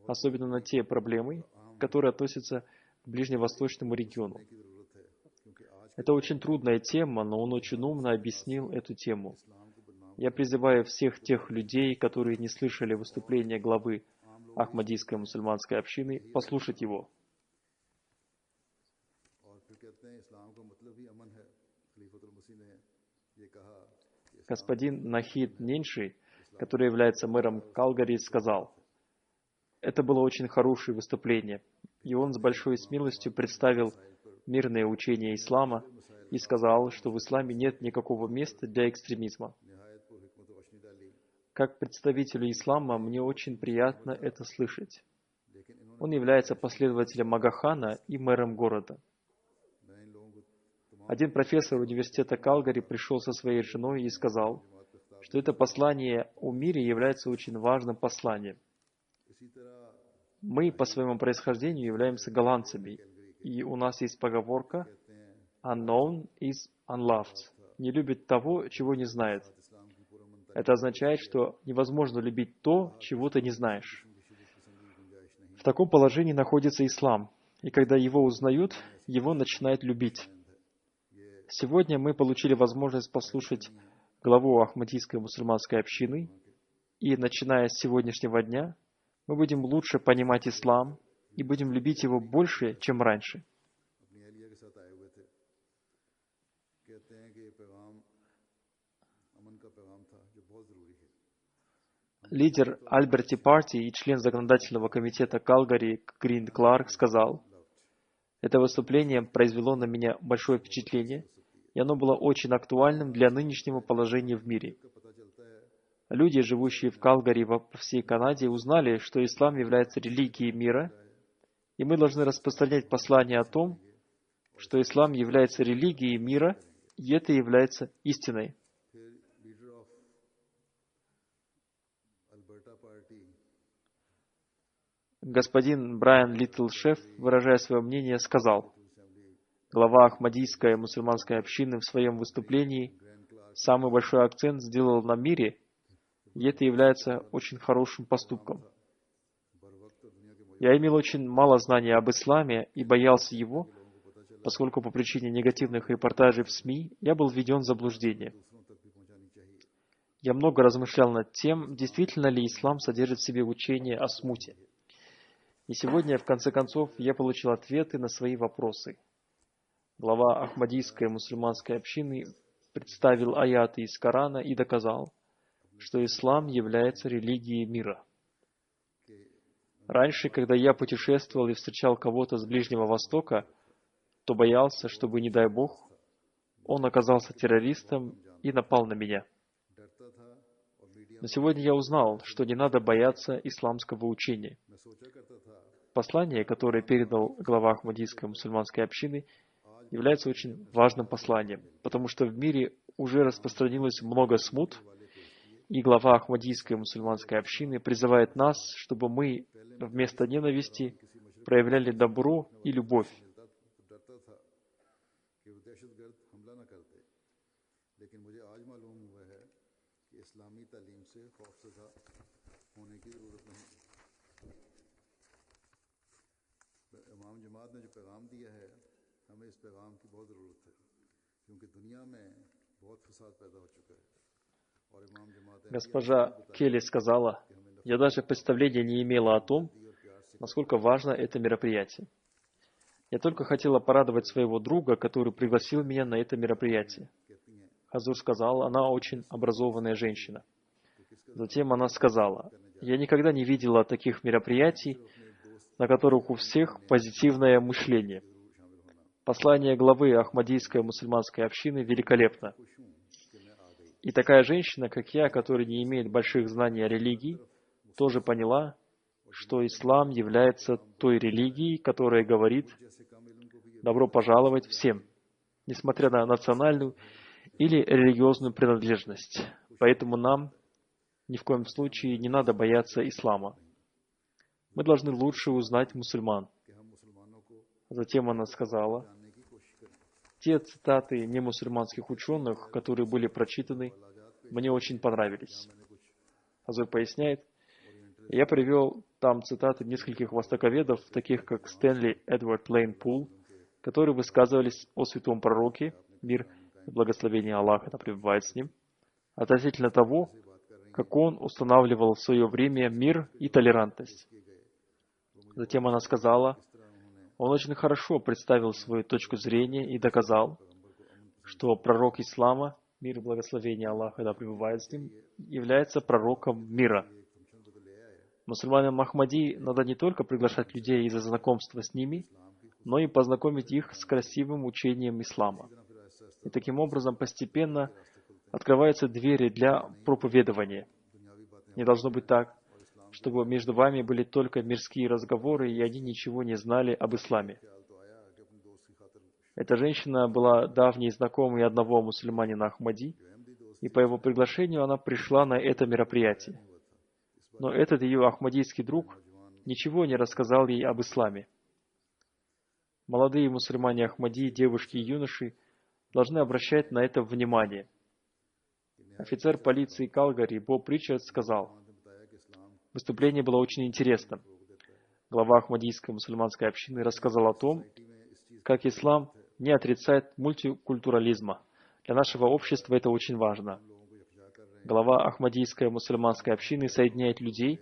особенно на те проблемы, которые относятся к ближневосточному региону. Это очень трудная тема, но он очень умно объяснил эту тему. Я призываю всех тех людей, которые не слышали выступления главы Ахмадийской мусульманской общины, послушать его. Господин Нахид Ненши, который является мэром Калгари, сказал: «Это было очень хорошее выступление, и он с большой смелостью представил мирное учение ислама и сказал, что в исламе нет никакого места для экстремизма. Как представителю ислама мне очень приятно это слышать. Он является последователем Агахана и мэром города». Один профессор университета Калгари пришел со своей женой и сказал, что это послание о мире является очень важным посланием. Мы по своему происхождению являемся голландцами, и у нас есть поговорка «unknown is unloved» — «не любит того, чего не знает». Это означает, что невозможно любить то, чего ты не знаешь. В таком положении находится ислам, и когда его узнают, его начинают любить. Сегодня мы получили возможность послушать главу Ахмадийской мусульманской общины, и начиная с сегодняшнего дня мы будем лучше понимать ислам и будем любить его больше, чем раньше. Лидер Альберти партии и член законодательного комитета Калгари Грин Кларк сказал: «Это выступление произвело на меня большое впечатление, и оно было очень актуальным для нынешнего положения в мире. Люди, живущие в Калгари и во всей Канаде, узнали, что ислам является религией мира, и мы должны распространять послание о том, что ислам является религией мира, и это является истиной». Господин Брайан Литтлшеф, выражая свое мнение, сказал: «Глава Ахмадийской мусульманской общины в своем выступлении самый большой акцент сделал на мире, и это является очень хорошим поступком. Я имел очень мало знаний об исламе и боялся его, поскольку по причине негативных репортажей в СМИ я был введен в заблуждение. Я много размышлял над тем, действительно ли ислам содержит в себе учение о смуте. И сегодня, в конце концов, я получил ответы на свои вопросы». Глава Ахмадийской мусульманской общины представил аяты из Корана и доказал, что ислам является религией мира. Раньше, когда я путешествовал и встречал кого-то с Ближнего Востока, то боялся, чтобы, не дай Бог, он оказался террористом и напал на меня. Но сегодня я узнал, что не надо бояться исламского учения. Послание, которое передал глава Ахмадийской мусульманской общины, является очень важным посланием, потому что в мире уже распространилось много смут, и глава Ахмадийской мусульманской общины призывает нас, чтобы мы вместо ненависти проявляли добро и любовь. डरता था कि वो दहशतगर्द हमला न करते, लेकिन मुझे आज मालूम हुआ है कि इस्लामी तालीम से खौफजदा होने की ज़रूरत नहीं। इमाम जमात ने जो पैगाम दिया है, हमें इस पैगाम की बहुत ज़रूरत है, क्योंकि दुनिया में बहुत फसाद पैदा हो चुका है। और इमाम जमात Госпожа Келли сказала, я даже представления не имела о том, насколько важно это мероприятие. Я только хотела порадовать своего друга, который пригласил меня на это мероприятие. Хазур сказал, она очень образованная женщина. Затем она сказала, я никогда не видела таких мероприятий, на которых у всех позитивное мышление. Послание главы Ахмадийской мусульманской общины великолепно. И такая женщина, как я, которая не имеет больших знаний о религии, тоже поняла, что ислам является той религией, которая говорит «добро пожаловать всем», несмотря на национальную или религиозную принадлежность. Поэтому нам ни в коем случае не надо бояться ислама. Мы должны лучше узнать мусульман. Затем она сказала, те цитаты немусульманских ученых, которые были прочитаны, мне очень понравились. Хазур поясняет, я привел там цитаты нескольких востоковедов, таких как Стэнли Эдвард Лейн Пул, которые высказывались о святом пророке, мир и благословение Аллаха да пребывает с ним, относительно того, как он устанавливал в свое время мир и толерантность. Затем она сказала, он очень хорошо представил свою точку зрения и доказал, что пророк ислама, мир и благословение Аллаха да пребывает с ним, является пророком мира. Мусульманам Ахмади надо не только приглашать людей из-за знакомства с ними, но и познакомить их с красивым учением ислама. И таким образом постепенно открываются двери для проповедования. Не должно быть так, чтобы между вами были только мирские разговоры, и они ничего не знали об исламе. Эта женщина была давней знакомой одного мусульманина Ахмади, и по его приглашению она пришла на это мероприятие. Но этот ее ахмадийский друг ничего не рассказал ей об исламе. Молодые мусульмане Ахмади, девушки и юноши должны обращать на это внимание. Офицер полиции Калгари Боб Ричардс сказал, выступление было очень интересным. Глава Ахмадийской мусульманской общины рассказал о том, как ислам не отрицает мультикультурализма. Для нашего общества это очень важно. Глава Ахмадийской мусульманской общины соединяет людей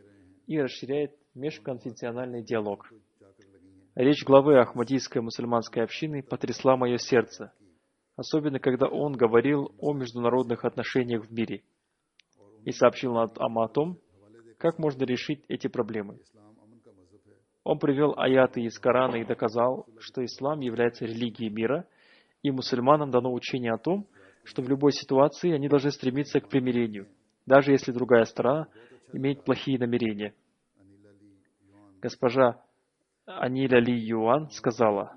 и расширяет межконфессиональный диалог. Речь главы Ахмадийской мусульманской общины потрясла мое сердце, особенно когда он говорил о международных отношениях в мире и сообщил нам о том, как можно решить эти проблемы. Он привел аяты из Корана и доказал, что ислам является религией мира, и мусульманам дано учение о том, что в любой ситуации они должны стремиться к примирению, даже если другая сторона имеет плохие намерения. Госпожа Аниля Ли Юан сказала,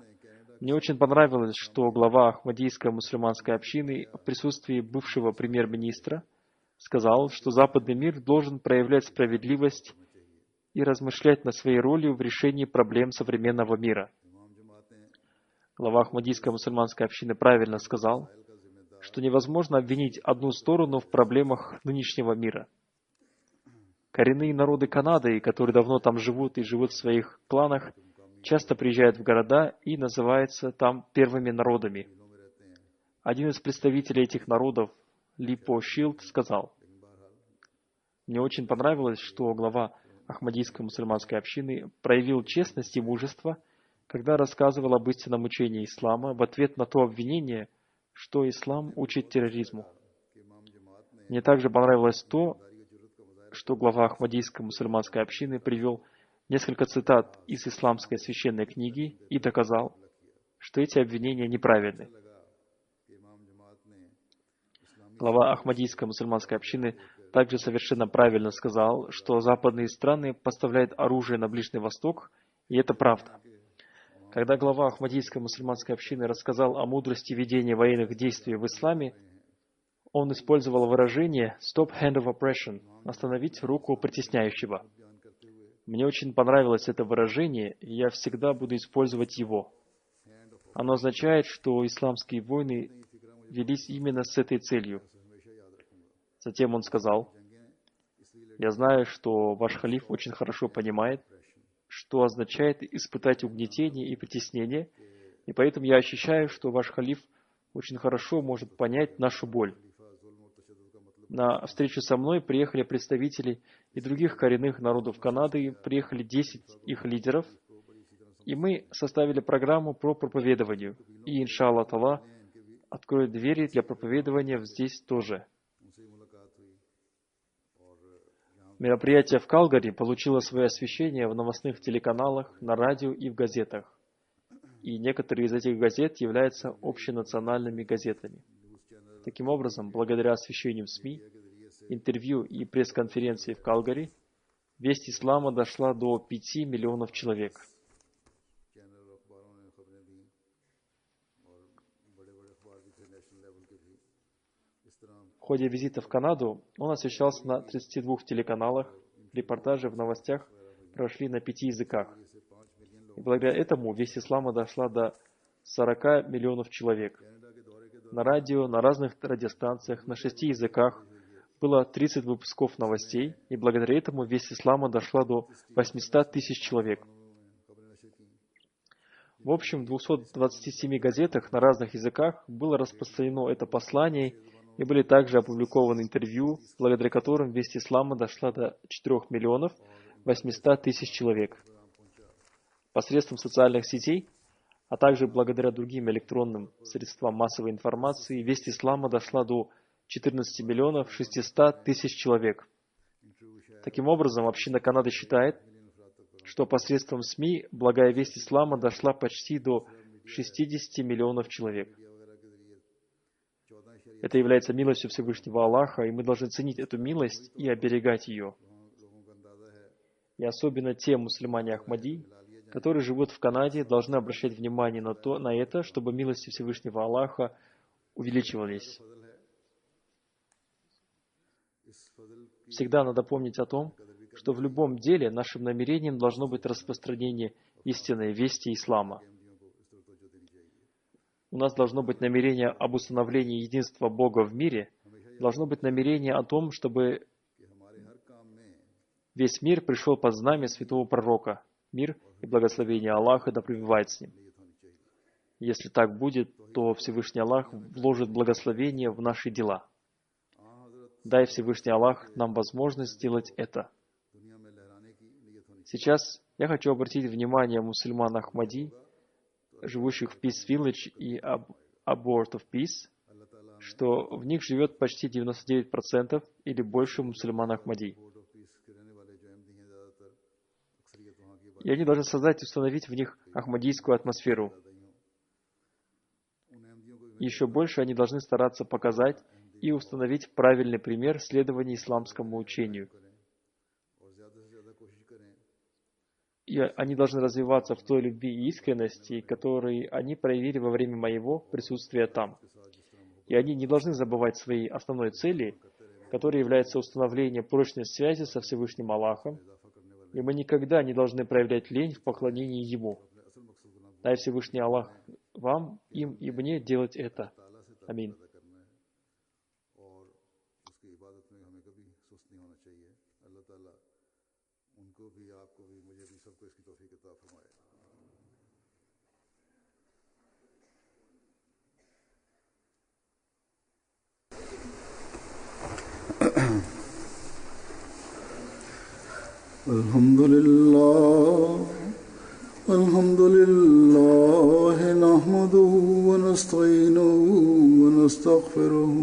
«Мне очень понравилось, что глава Ахмадийской мусульманской общины в присутствии бывшего премьер-министра сказал, что западный мир должен проявлять справедливость и размышлять над своей ролью в решении проблем современного мира». Глава Ахмадийской мусульманской общины правильно сказал, что невозможно обвинить одну сторону в проблемах нынешнего мира. Коренные народы Канады, которые давно там живут и живут в своих кланах, часто приезжают в города и называются там первыми народами. Один из представителей этих народов, Липо Шилд, сказал, «Мне очень понравилось, что глава Ахмадийской мусульманской общины проявил честность и мужество, когда рассказывал об истинном учении ислама в ответ на то обвинение, что ислам учит терроризму. Мне также понравилось то, что глава Ахмадийской мусульманской общины привел несколько цитат из исламской священной книги и доказал, что эти обвинения неправильны. Глава Ахмадийской мусульманской общины также совершенно правильно сказал, что западные страны поставляют оружие на Ближний Восток, и это правда. Когда глава Ахмадийской мусульманской общины рассказал о мудрости ведения военных действий в исламе, он использовал выражение «stop hand of oppression» – «остановить руку притесняющего». Мне очень понравилось это выражение, и я всегда буду использовать его. Оно означает, что исламские войны велись именно с этой целью. Затем он сказал: «Я знаю, что ваш халиф очень хорошо понимает, что означает испытать угнетение и притеснение, и поэтому я ощущаю, что ваш халиф очень хорошо может понять нашу боль». На встречу со мной приехали представители и других коренных народов Канады, приехали 10 их лидеров, и мы составили программу по проповедованию. И, иншаллах Талла, откроет двери для проповедования здесь тоже. Мероприятие в Калгари получило свое освещение в новостных телеканалах, на радио и в газетах. И некоторые из этих газет являются общенациональными газетами. Таким образом, благодаря освещению в СМИ, интервью и пресс-конференции в Калгари, весть ислама дошла до 5 миллионов человек. В ходе визита в Канаду он освещался на 32 телеканалах, репортажи в новостях прошли на 5 языках. И благодаря этому весть ислама дошла до 40 миллионов человек. На радио, на разных радиостанциях, на 6 языках было 30 выпусков новостей, и благодаря этому весть ислама дошла до 800 тысяч человек. В общем, в 227 газетах на разных языках было распространено это послание, и были также опубликованы интервью, благодаря которым весть ислама дошла до 4 миллионов 800 тысяч человек. Посредством социальных сетей, а также благодаря другим электронным средствам массовой информации, весть ислама дошла до 14 миллионов 600 тысяч человек. Таким образом, община Канады считает, что посредством СМИ благая весть ислама дошла почти до 60 миллионов человек. Это является милостью Всевышнего Аллаха, и мы должны ценить эту милость и оберегать ее. И особенно те мусульмане Ахмади, которые живут в Канаде, должны обращать внимание на это, чтобы милости Всевышнего Аллаха увеличивались. Всегда надо помнить о том, что в любом деле нашим намерением должно быть распространение истинной вести ислама. У нас должно быть намерение об установлении единства Бога в мире, должно быть намерение о том, чтобы весь мир пришел под знамя святого пророка. Мир и благословение Аллаха да пребывает с ним. Если так будет, то Всевышний Аллах вложит благословение в наши дела. Дай Всевышний Аллах нам возможность сделать это. Сейчас я хочу обратить внимание мусульман Ахмади, живущих в Peace Village и Abort of Peace, что в них живет почти 99% или больше мусульман Ахмади. И они должны создать и установить в них ахмадийскую атмосферу. Еще больше они должны стараться показать и установить правильный пример следования исламскому учению. И они должны развиваться в той любви и искренности, которые они проявили во время моего присутствия там. И они не должны забывать своей основной цели, которая является установлением прочной связи со Всевышним Аллахом, и мы никогда не должны проявлять лень в поклонении Ему. Дай Всевышний Аллах вам, им и мне делать это. Аминь. الحمد لله نحمده ونستعينه ونستغفره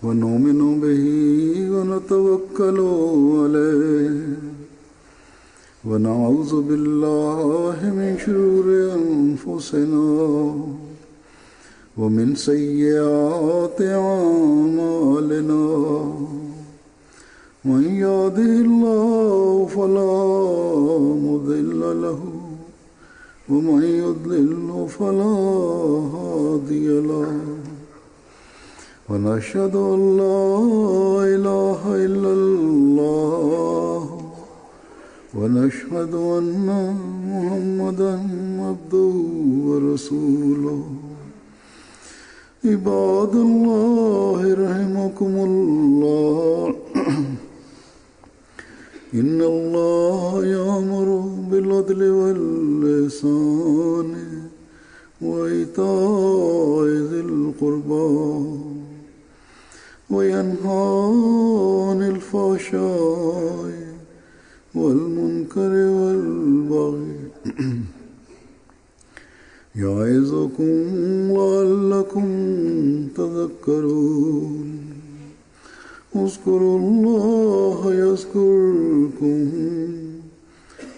ونؤمن به ونتوكل عليه ونعوذ بالله من شرور أنفسنا ومن سيئات أعمالنا من يهده الله فلا مضل له ومن يضلل فلا هادي له ونشهد أن لا إله إلا الله ونشهد أن محمدا عبده ورسوله عباد الله رحمكم الله إن الله يأمر بالعدل والإحسان وإيتاء ذي القربى وينهى عن الفحشاء والمنكر والبغي يعظكم لعلكم تذكرون اذكروا الله يذكركم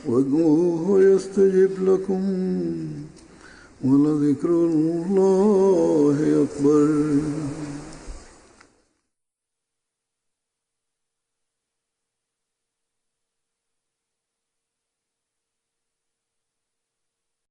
وادعوه يستجب لكم ولذكر الله